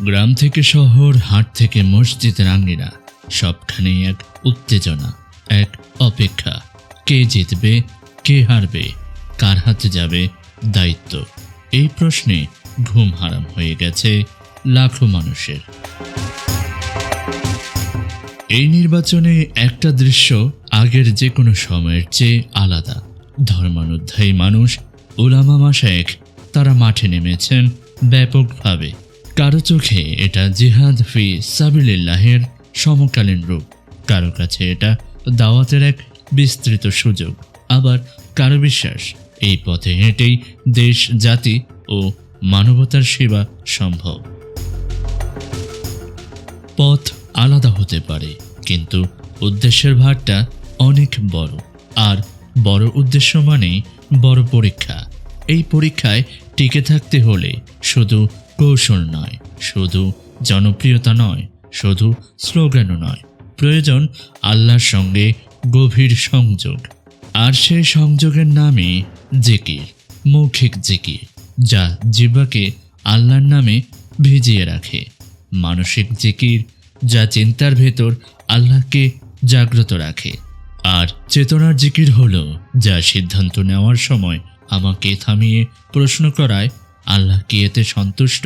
গ্রাম থেকে শহর, হাট থেকে মসজিদের আঙ্গিনা, সবখানেই এক উত্তেজনা, এক অপেক্ষা। কে জিতবে, কে হারবে, কার হাতে যাবে দায়িত্ব? এই প্রশ্নে ঘুম হারাম হয়ে গেছে লাখো মানুষের। এই নির্বাচনে একটা দৃশ্য আগের যে কোনো সময়ের চেয়ে আলাদা। ধর্মানুধ্যায়ী মানুষ, উলামা মাশায়েখ তারা মাঠে নেমেছেন ব্যাপকভাবে। কারো চোখে এটা জিহাদ ফি সাবিলিল্লাহের সমকালীন রূপ, কারো কাছে এটা দাওয়াতের এক বিস্তৃত সুযোগ, আবার কারো বিশ্বাস এই পথে হেঁটেই দেশ, জাতি ও মানবতার সেবা সম্ভব। পথ আলাদা হতে পারে, কিন্তু উদ্দেশ্যের ভারটা অনেক বড়। আর বড় উদ্দেশ্য মানেই বড় পরীক্ষা। এই পরীক্ষায় টিকে থাকতে হলে শুধু কৌশল নয়, শুধু জনপ্রিয়তা নয়, শুধু স্লোগানও নয়, প্রয়োজন আল্লাহর সঙ্গে গভীর সংযোগ। আর সেই সংযোগের নামই জিকির, মৌখিক জিকির, যা জিহ্বাকে আল্লাহর নামে ভিজিয়ে রাখে। মানসিক জিকির, যা চিন্তার ভেতর আল্লাহকে জাগ্রত রাখে। আর চেতনার জিকির হলো যা সিদ্ধান্ত নেওয়ার সময় আমাকে থামিয়ে প্রশ্ন করায়, আল্লাহ কি এতে সন্তুষ্ট?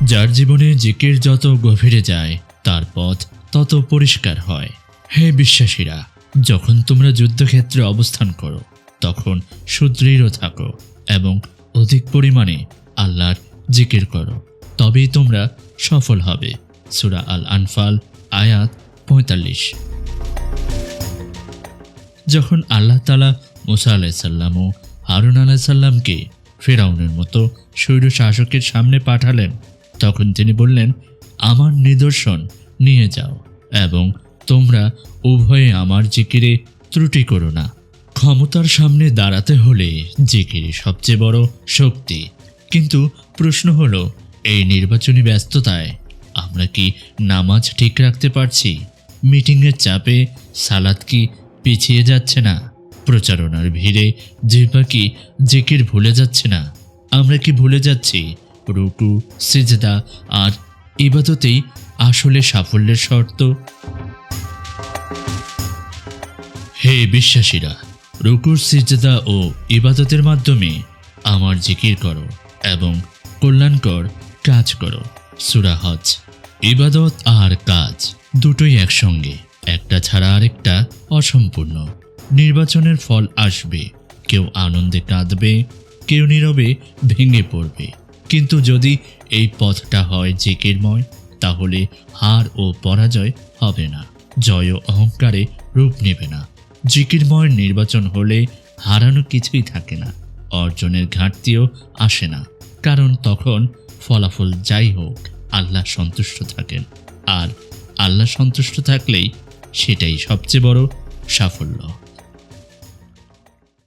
যার জীবনে জিকির যত গভীরে যায়, তার পথ তত পরিষ্কার হয়। হে বিশ্বাসীরা, যখন তোমরা যুদ্ধক্ষেত্রে অবস্থান করো, তখন সুদৃঢ় থাকো এবং অধিক পরিমাণে আল্লাহর জিকির করো, তবেই তোমরা সফল হবে। সূরা আল আনফাল আয়াত 45। যখন আল্লাহ তাআলা মুসা আলাইহিসসালাম ও হারুন আলাইহিসসালামকে ফিরআউনের মতো স্বৈর শাসকের সামনে পাঠালেন, তখন তিনি বললেন, আমার নিদর্শন নিয়ে যাও এবং তোমরা উভয়ে আমার জিকিরে ত্রুটি করো না। ক্ষমতার সামনে দাঁড়াতে হলে জিকিরই সবচেয়ে বড় শক্তি। কিন্তু প্রশ্ন হলো, এই নির্বাচনী ব্যস্ততায় আমরা কি নামাজ ঠিক রাখতে পারছি? মিটিংয়ের চাপে সালাত কি পিছিয়ে যাচ্ছে না? প্রচারণার ভিড়ে জিহ্বা কি জিকির ভুলে যাচ্ছে না? আমরা কি ভুলে যাচ্ছি রুকু, সিজদা আর ইবাদতেই আসলে সাফল্যের শর্ত? হে বিশ্বাসীরা, রুকুর, সিজদা ও ইবাদতের মাধ্যমে আমার জিকির করো এবং কল্যাণকর কাজ করো। সূরা হজ। ইবাদত আর কাজ দুটোই একসঙ্গে, একটা ছাড়া আরেকটা অসম্পূর্ণ। নির্বাচনের ফল আসবে, কেউ আনন্দে কাঁদবে, কেউ নীরবে ভেঙে পড়বে। কিন্তু যদি এই পথটা হয় জিকিরময়, তাহলে হার ও পরাজয় হবে না, জয় ও অহংকারে রূপ নেবে না। জিকিরময় নির্বাচন হলে হারানো কিছুই থাকে না, অর্জনের ঘাটতিও আসে না, কারণ তখন ফলাফল যাই হোক আল্লাহ সন্তুষ্ট থাকেন। আর আল্লাহ সন্তুষ্ট থাকলেই সেটাই সবচেয়ে বড় সাফল্য।